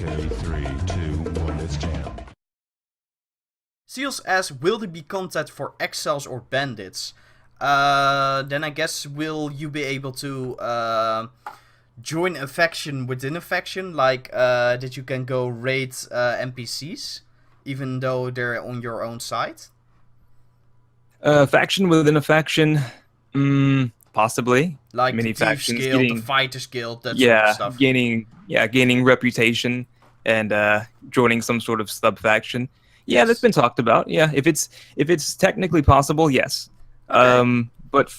Okay, 3, 2, 1, let's jam. Seals asks, will there be content for exiles or bandits? Then I guess will you be able to join a faction within a faction, like that you can go raid NPCs, even though they're on your own side? Faction within a faction, possibly. Like the Many Thieves factions Guild, the Fighters Guild, that sort of stuff. gaining reputation and joining some sort of sub faction. Yeah, Yes. that's been talked about. Yeah, if it's technically possible, yes. Okay. But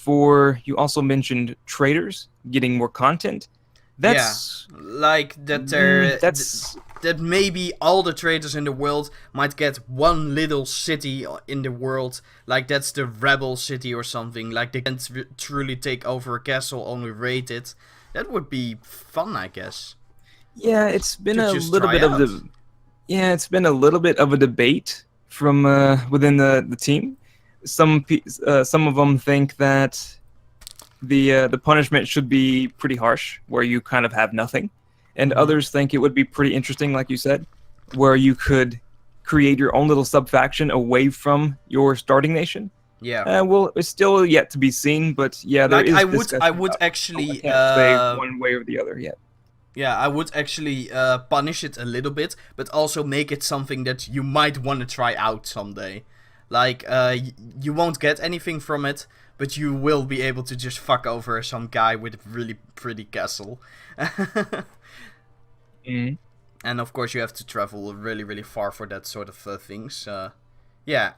you also mentioned traders getting more content. That's like that that maybe all the traders in the world might get one little city in the world, like that's the rebel city or something, like they can't truly take over a castle, only raid it. That would be fun, I guess. Yeah, it's been To a just little try bit out. it's been a little bit of a debate from within the team. Some of them think that the punishment should be pretty harsh, where you kind of have nothing, and others think it would be pretty interesting, like you said, where you could create your own little sub faction away from your starting nation. Yeah. Well, it's still yet to be seen, but yeah, there Like is I discussion would about it. actually I can't say one way or the other yet. Yeah, I would actually punish it a little bit, but also make it something that you might want to try out someday. Like, you won't get anything from it, but you will be able to just fuck over some guy with a really pretty castle. Mm. And of course you have to travel really, really far for that sort of things. Yeah.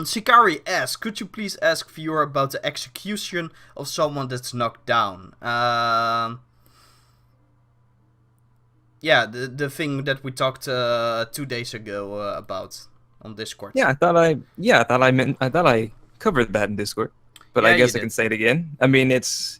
Shikari asks, could you please ask viewer about the execution of someone that's knocked down? Yeah, the thing that we talked 2 days ago about on Discord. Yeah, I thought I covered that in Discord, but Yeah, I guess you I can did. say it again. I mean, it's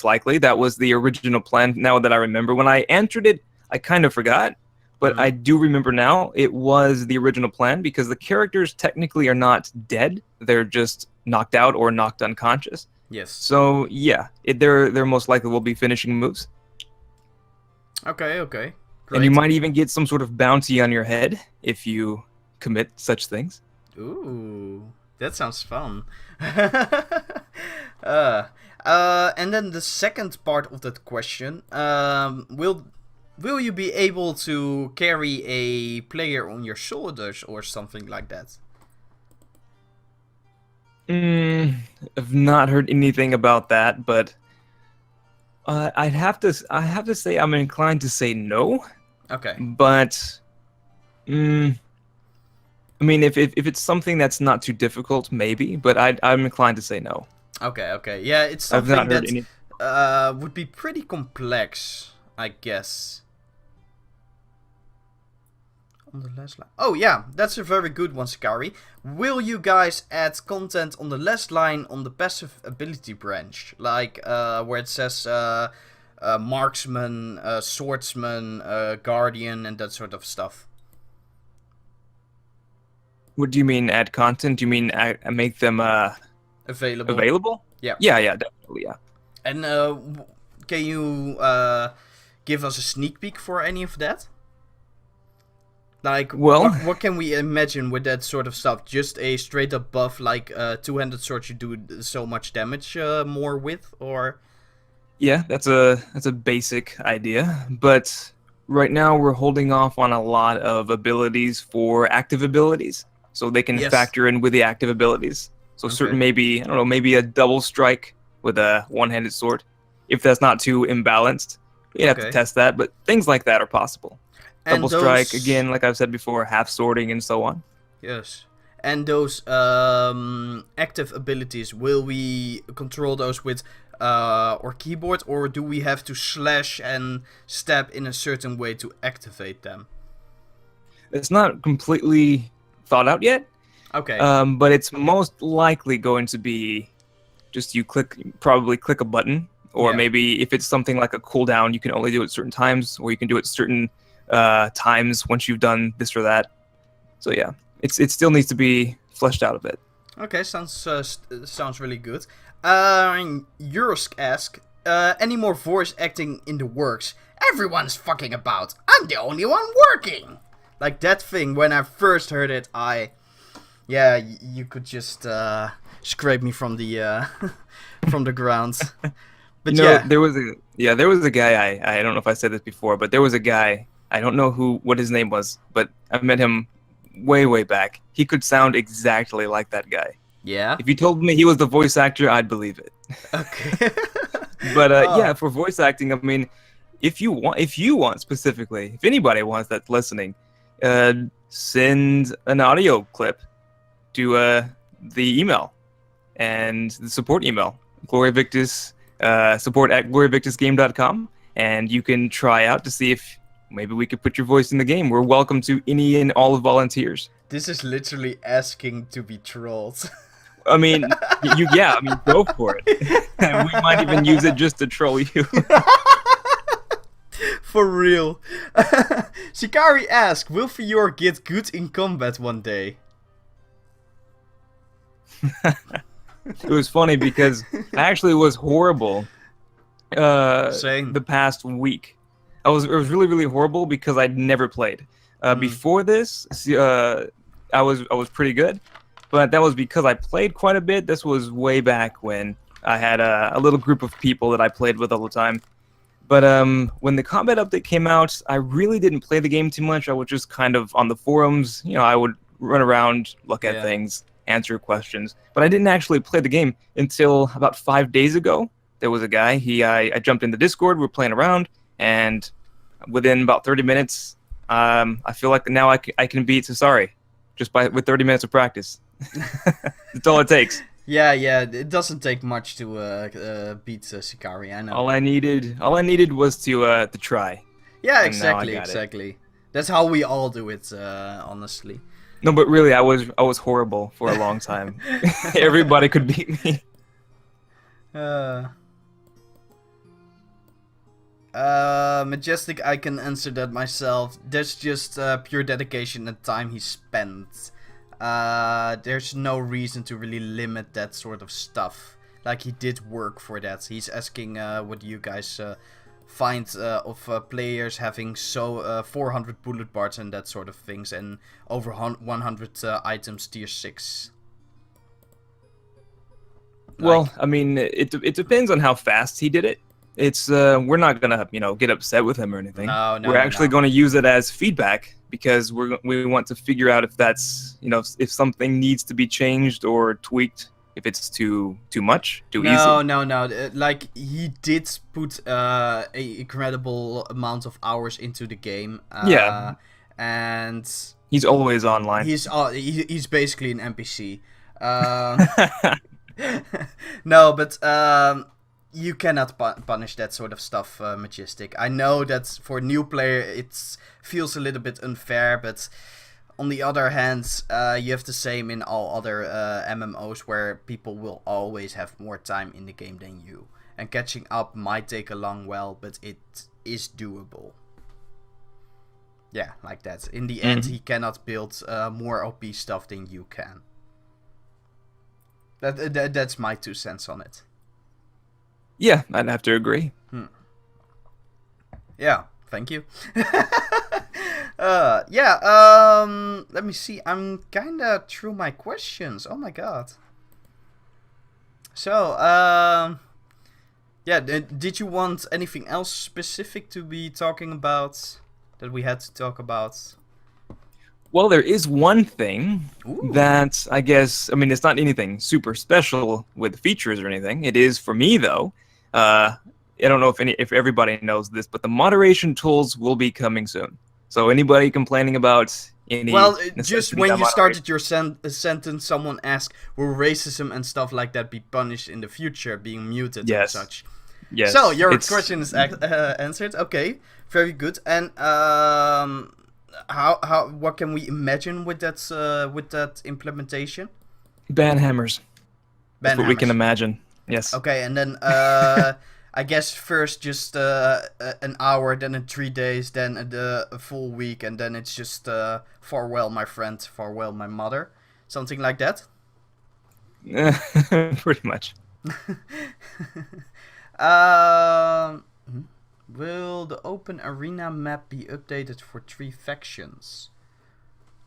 likely that was the original plan. Now that I remember, when I answered it, I kind of forgot, but I do remember now. It was the original plan because the characters technically are not dead; they're just knocked out or knocked unconscious. Yes. So yeah, they're most likely will be finishing moves, Okay, okay. Great. and you might even get some sort of bounty on your head if you commit such things. Ooh, that sounds fun. And then the second part of that question, will you be able to carry a player on your shoulders or something like that? I've not heard anything about that, but I have to say I'm inclined to say no. Okay. But I mean, if it's something that's not too difficult, maybe. But I'm inclined to say no. Okay, okay. Yeah, it's I've something not heard that any. would be pretty complex, I guess. On the last line. Oh yeah, that's a very good one, Sakari. Will you guys add content on the last line on the passive ability branch? Like where it says marksman, swordsman, guardian, and that sort of stuff. What do you mean add content? Do you mean make them Available. available? Yeah. Yeah, definitely, yeah. And can you give us a sneak peek for any of that? Like, Well, what can we imagine with that sort of stuff? Just a straight up buff, like two-handed sword you do so much damage more with, or? yeah, that's a basic idea, but right now we're holding off on a lot of abilities for active abilities, so they can Yes. factor in with the active abilities. So Okay. certain maybe I don't know, maybe a double strike with a one-handed sword. If that's not too imbalanced, you have to Okay. test that, but things like that are possible. And Double strike those- again, like I've said before, half sorting and so on. Yes. And those active abilities, will we control those with our keyboard, or do we have to slash and stab in a certain way to activate them? It's not completely thought out yet. Okay. But it's most likely going to be just you probably click a button, or Yeah. maybe if it's something like a cooldown, you can only do it at certain times, or you can do it certain times once you've done this or that. So yeah, it still needs to be fleshed out a bit. Okay, sounds really good. Jursk asks, any more voice acting in the works? Everyone's fucking about. I'm the only one working. Like that thing. When I first heard it, yeah, you could just scrape me from the from the ground. But there was a guy. I don't know if I said this before, but there was a guy. I don't know what his name was, but I met him way back. He could sound exactly like that guy. Yeah. If you told me he was the voice actor, I'd believe it. Okay. But yeah, for voice acting, I mean, if you want specifically, if anybody wants that's listening, send an audio clip to the email and the support email, Gloria Victis, support@gloriavictisgame.com, and you can try out to see if maybe we could put your voice in the game. We're welcome to any and all volunteers. This is literally asking to be trolled. I mean, go for it. We might even use it just to troll you. For real. Shikari asked, will Fior get good in combat one day? It was funny because I actually was horrible Same. the past week. It was really horrible because I'd never played. Before this, I was pretty good. But that was because I played quite a bit. This was way back when I had a little group of people that I played with all the time. But when the combat update came out, I really didn't play the game too much. I was just kind of on the forums. I would run around, look at things, answer questions. But I didn't actually play the game until about 5 days ago. There was a guy. I jumped into Discord. We were playing around. And within about 30 minutes, I feel like now I can beat Sasari just with 30 minutes of practice. That's all it takes. Yeah, it doesn't take much to beat Shikari, I know. All I needed was to try. Yeah, exactly. That's how we all do it, honestly. No, but really, I was horrible for a long time. Everybody could beat me. Majestic, I can answer that myself. That's just pure dedication and time he spent. There's no reason to really limit that sort of stuff. Like, he did work for that. He's asking what you guys find of players having 400 bullet bars and that sort of things, and over 100 items tier 6. Well, I mean, it depends on how fast he did it. It's we're not gonna get upset with him or anything. No, we're actually going to use it as feedback because we want to figure out if that's if something needs to be changed or tweaked, if it's too much, too easy. No. Like, he did put a incredible amount of hours into the game. Yeah. And he's always online. He's basically an NPC. No, but you cannot punish that sort of stuff, Majestic. I know that for a new player it feels a little bit unfair, but on the other hand, you have the same in all other MMOs where people will always have more time in the game than you. And catching up might take a long while, but it is doable. Yeah, like that. In the end, he cannot build more OP stuff than you can. That's my 2 cents on it. Yeah, I'd have to agree. Yeah, thank you. Let me see. I'm kinda through my questions. Oh my god. So, did you want anything else specific to be talking about that we had to talk about? Well, there is one thing Ooh. that I guess, I mean, it's not anything super special with features or anything. It is for me, though. I don't know if everybody knows this, but the moderation tools will be coming soon. So anybody complaining about any... Well, just when you started your sentence, someone asked, will racism and stuff like that be punished in the future, being muted and such? Yes. So, your question is answered. Okay, very good. And what can we imagine with that implementation? Ban hammers. That's what we can imagine. Yes. Okay, and then I guess first just an hour, then in 3 days, then a full week, and then it's just farewell my friend, farewell my mother, something like that. Pretty much. Will the open arena map be updated for 3 factions?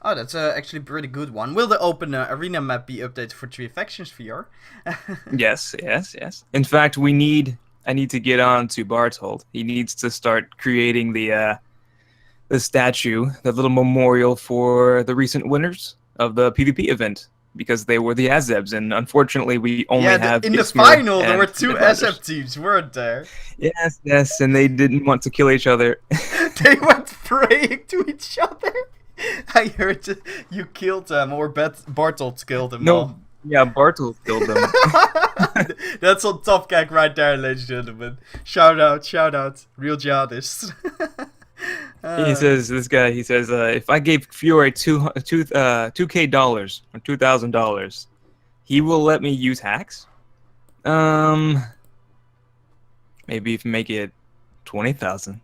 Oh, that's actually a pretty good one. Will the open arena map be updated for 3 factions, VR? Yes. In fact, I need to get on to Bartold. He needs to start creating the statue, the little memorial for the recent winners of the PvP event, because they were the Azebs, and unfortunately we only have in the Ismir final there and were 2 Midlanders. SF teams, weren't there? Yes, and they didn't want to kill each other. They went praying to each other. I heard you killed them, or Bartold killed them all. No, yeah, Bartold killed them. That's on Top Gag right there, ladies and gentlemen. Shout out, real jihadists. He says, if I gave Fiore $2K or $2,000, he will let me use hacks. Maybe if you make it 20,000.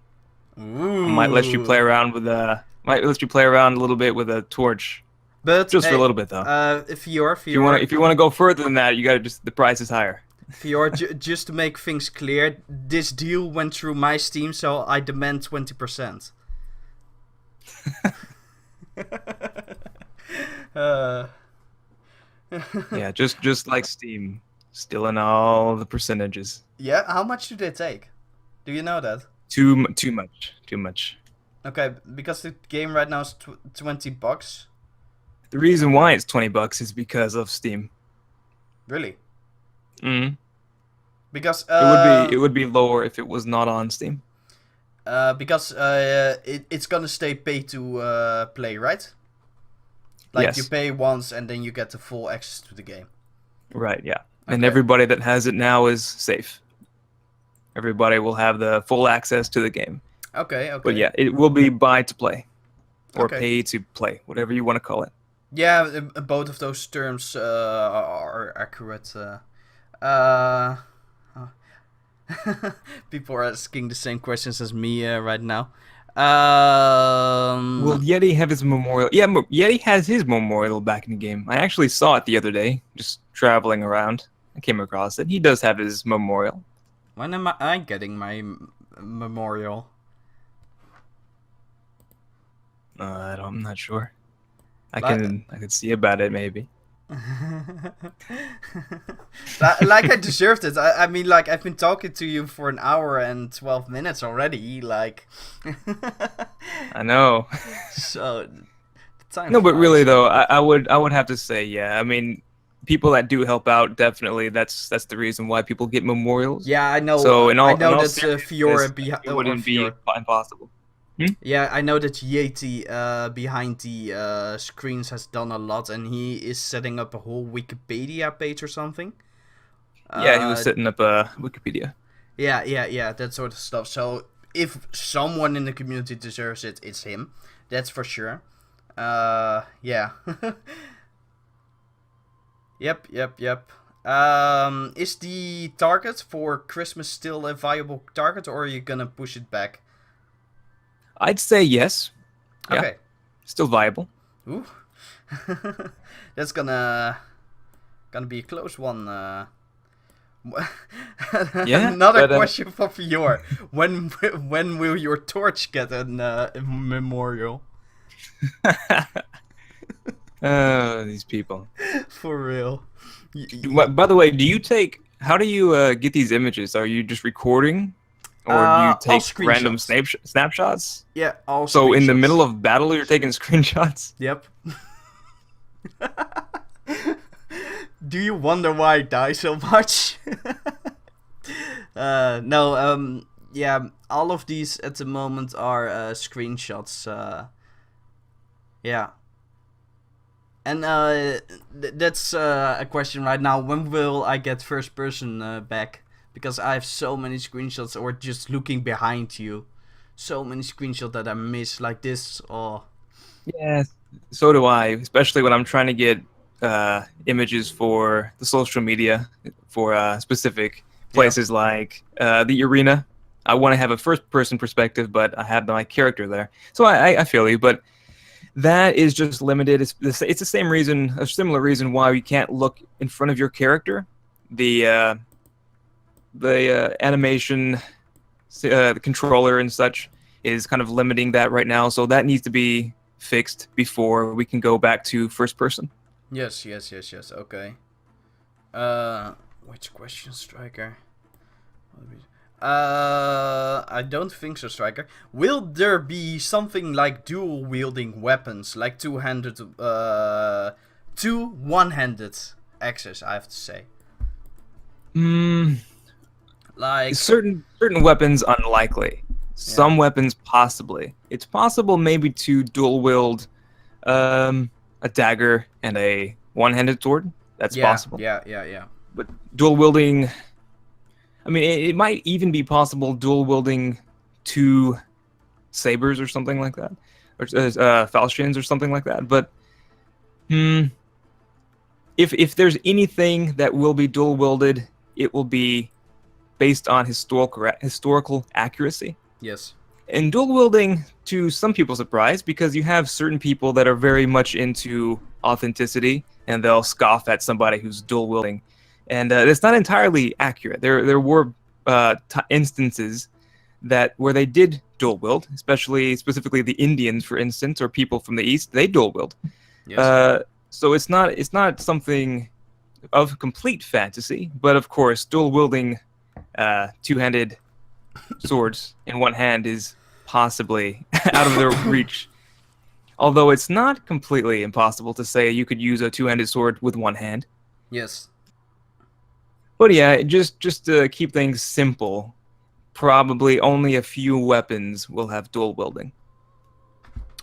Ooh. Might let you play around with a little bit with a torch. But Just for a little bit though. If you want to go further than that, you gotta the price is higher. just to make things clear, this deal went through my Steam, so I demand 20%. Yeah, just like Steam, stealing all the percentages. Yeah, how much do they take? Do you know that? Too much. Okay, because the game right now is $20. The reason why it's $20 is because of Steam. Really? Mm. Because It would be lower if it was not on Steam. Because it's gonna stay pay to play, right? Like Yes. you pay once and then you get the full access to the game. Right, yeah. And Okay. everybody that has it now is safe. Everybody will have the full access to the game. Okay. But yeah, it will be buy to play. Or Okay. pay to play, whatever you want to call it. Yeah, both of those terms are accurate. People are asking the same questions as me right now. Will Yeti have his memorial? Yeah, Yeti has his memorial back in the game. I actually saw it the other day, just traveling around. I came across it. He does have his memorial. When am I getting my memorial? I'm not sure. I Like- can see about it maybe. Like I deserved it. I mean, like I've been talking to you for an hour and 12 minutes already. Like, I know. so the time No, but flies. really though, I would have to say, yeah. I mean, people that do help out, definitely. That's the reason why people get memorials. Yeah, I know. So in all, I know in all that Fiora seriousness, it wouldn't be impossible. Yeah, I know that Yeti behind the screens has done a lot, and he is setting up a whole Wikipedia page or something. Yeah, he was setting up a Wikipedia. Yeah, that sort of stuff. So if someone in the community deserves it, it's him. That's for sure. Yeah. Yep. Is the target for Christmas still a viable target, or are you gonna push it back? I'd say yes. Yeah, Okay. still viable. Ooh. That's gonna be a close one. Yeah, Another but, question for Fior. When will your torch get a memorial? These people. For real. By the way, how do you get these images? Are you just recording? Or do you All take random screenshots. snapshots? Yeah, all So in the screenshots. middle of battle, you're taking screenshots? Yep. Do you wonder why I die so much? No, yeah, all of these at the moment are screenshots. Yeah. And that's a question right now. When will I get first person back? Because I have so many screenshots, or just looking behind you. So many screenshots that I miss, like this. Oh. Yeah, so do I, especially when I'm trying to get images for the social media for specific places like the arena. I want to have a first-person perspective, but I have my character there. So I feel you, but that is just limited. It's the same reason, a similar reason why you can't look in front of your character. the animation, the controller and such is kind of limiting that right now. So that needs to be fixed before we can go back to first person. Yes. Okay. Which question, Striker? I don't think so, Striker. Will there be something like dual wielding weapons, like two-handed, two one-handed axes? I have to say. Like Certain weapons unlikely. Some weapons possibly. It's possible maybe to dual wield a dagger and a one-handed sword. That's possible. Yeah. But dual wielding, I mean, it might even be possible dual wielding two sabers or something like that, or falchions or something like that. But if there's anything that will be dual wielded, it will be based on historical accuracy. Yes. And dual wielding, to some people's surprise, because you have certain people that are very much into authenticity, and they'll scoff at somebody who's dual wielding, and it's not entirely accurate. There were instances where they did dual wield, specifically the Indians, for instance, or people from the East. They dual wield. Yes. So it's not something of complete fantasy, but of course, dual wielding two-handed swords in one hand is possibly out of their reach. Although it's not completely impossible to say you could use a two-handed sword with one hand. Yes. But yeah, just to keep things simple, probably only a few weapons will have dual wielding.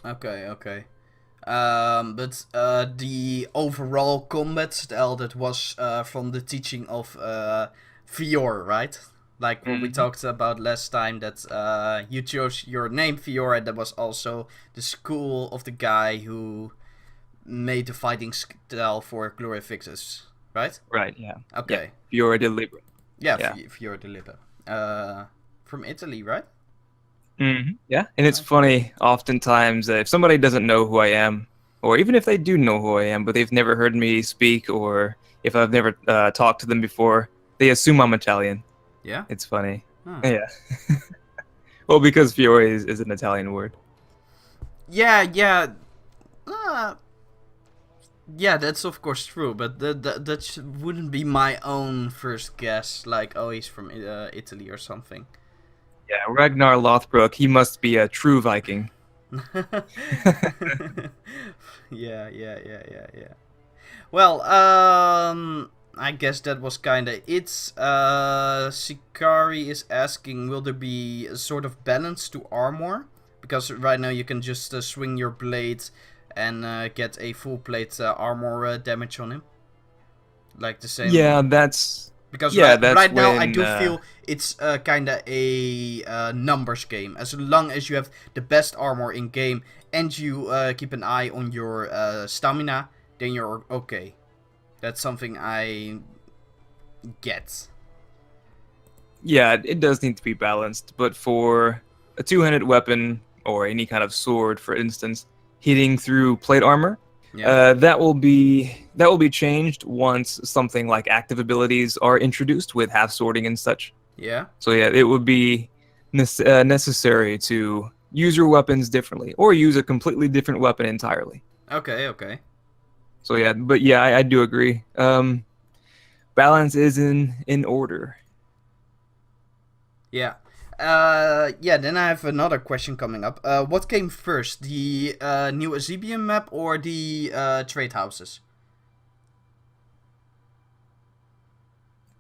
Okay. But the overall combat style that was from the teaching of Fior, right? Like what we talked about last time, that you chose your name Fior, and that was also the school of the guy who made the fighting style for Gloria Victis, right? Right, yeah. Okay. Yeah. Fiora de Libra. Yeah. Fior de Libra. From Italy, right? Yeah, and it's funny, oftentimes, if somebody doesn't know who I am, or even if they do know who I am, but they've never heard me speak, or if I've never talked to them before, they assume I'm Italian. Yeah? It's funny. Huh. Yeah. Well, because Fiore is an Italian word. Yeah. Yeah, that's of course true, but that wouldn't be my own first guess, like, oh, he's from Italy or something. Yeah, Ragnar Lothbrok, he must be a true Viking. Yeah. Well, I guess that was kinda it. Sikari is asking, will there be a sort of balance to armor? Because right now you can just swing your blade and get a full plate armor damage on him. Like the same. Yeah, that's... Because that's right now I when, do feel it's kinda a numbers game. As long as you have the best armor in game and you keep an eye on your stamina, then you're okay. That's something I get. Yeah, it does need to be balanced, but for a two-handed weapon, or any kind of sword, for instance, hitting through plate armor, that will be changed once something like active abilities are introduced with half sorting and such. Yeah. So yeah, it would be necessary to use your weapons differently, or use a completely different weapon entirely. Okay. So yeah, but yeah, I do agree. Balance is in order. Yeah. Then I have another question coming up. What came first, the new Azebium map or the trade houses?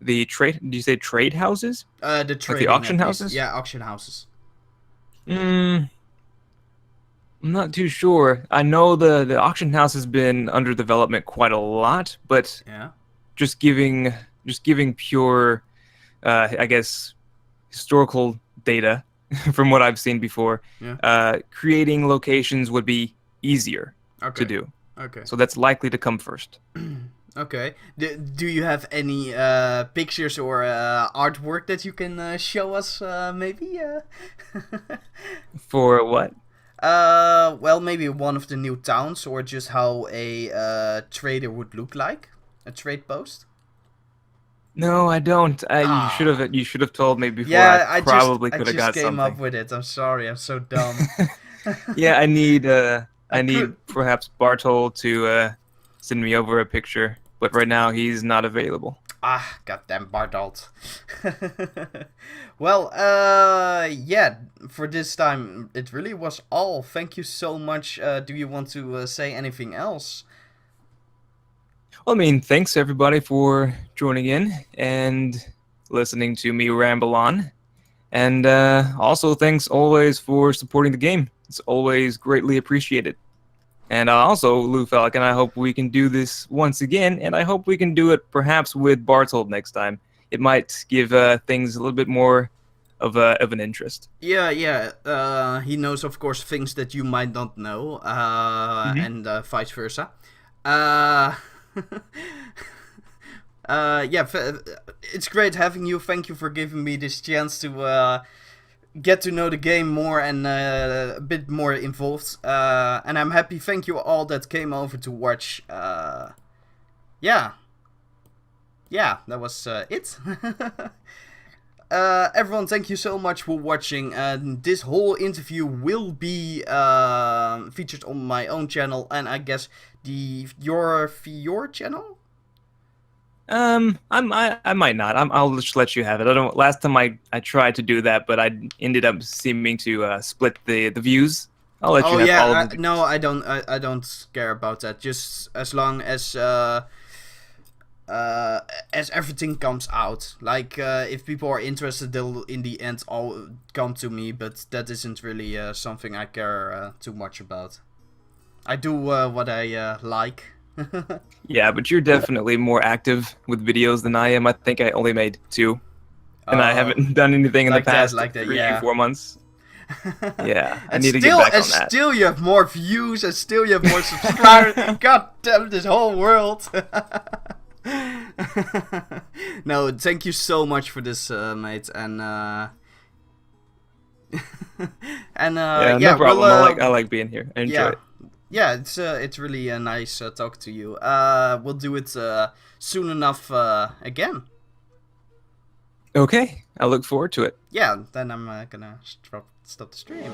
The trade? Did you say trade houses? The like the auction houses? Yeah, auction houses. I'm not too sure. I know the auction house has been under development quite a lot, but yeah, just giving pure, I guess, historical data from what I've seen before, creating locations would be easier to do. Okay. So that's likely to come first. Okay. Do you have any pictures or artwork that you can show us, maybe? For what? Well, maybe one of the new towns, or just how a trader would look like. A trade post. No, I don't. Ah. You should have told me before. I Yeah, probably I could have just got came up something. with it. I'm sorry. I'm so dumb. Yeah, I I could. need perhaps Bartol to send me over a picture, but right now he's not available. Ah, goddamn Bardolt. Well, yeah, for this time, it really was all. Thank you so much. Do you want to say anything else? Well, I mean, thanks everybody for joining in and listening to me ramble on. And also, thanks always for supporting the game. It's always greatly appreciated. And also, LuFalcon, I hope we can do this once again, and I hope we can do it perhaps with Bartold next time. It might give things a little bit more of an interest. Yeah, yeah. He knows, of course, things that you might not know, Hmm. and vice versa. Uh, yeah, it's great having you. Thank you for giving me this chance to get to know the game more and a bit more involved. And I'm happy. Thank you all that came over to watch. Yeah, yeah, that was it. Everyone, thank you so much for watching. This whole interview will be featured on my own channel, and I guess your channel. I might not. I'll just let you have it. I don't. Last time I tried to do that, but I ended up seeming to split the views. I'll let Oh you have all yeah, of the no, views. I don't care about that. Just as long as everything comes out. Like if people are interested, they'll in the end all come to me. But that isn't really something I care too much about. I do what I like. Yeah, but you're definitely more active with videos than I am. I think I only made 2, and I uh, haven't done anything in the past like that, 3, yeah. 4 months. Yeah, I and need to get still, back and on that. still, you have more views, and still you have more subscribers. God damn this whole world. No, thank you so much for this, mate, and and Yeah, no yeah, we'll problem. I like being here. I enjoy yeah, it. yeah, it's really a nice talk to you. We'll do it soon enough again. Okay, I look forward to it. Yeah, then I'm gonna stop the stream.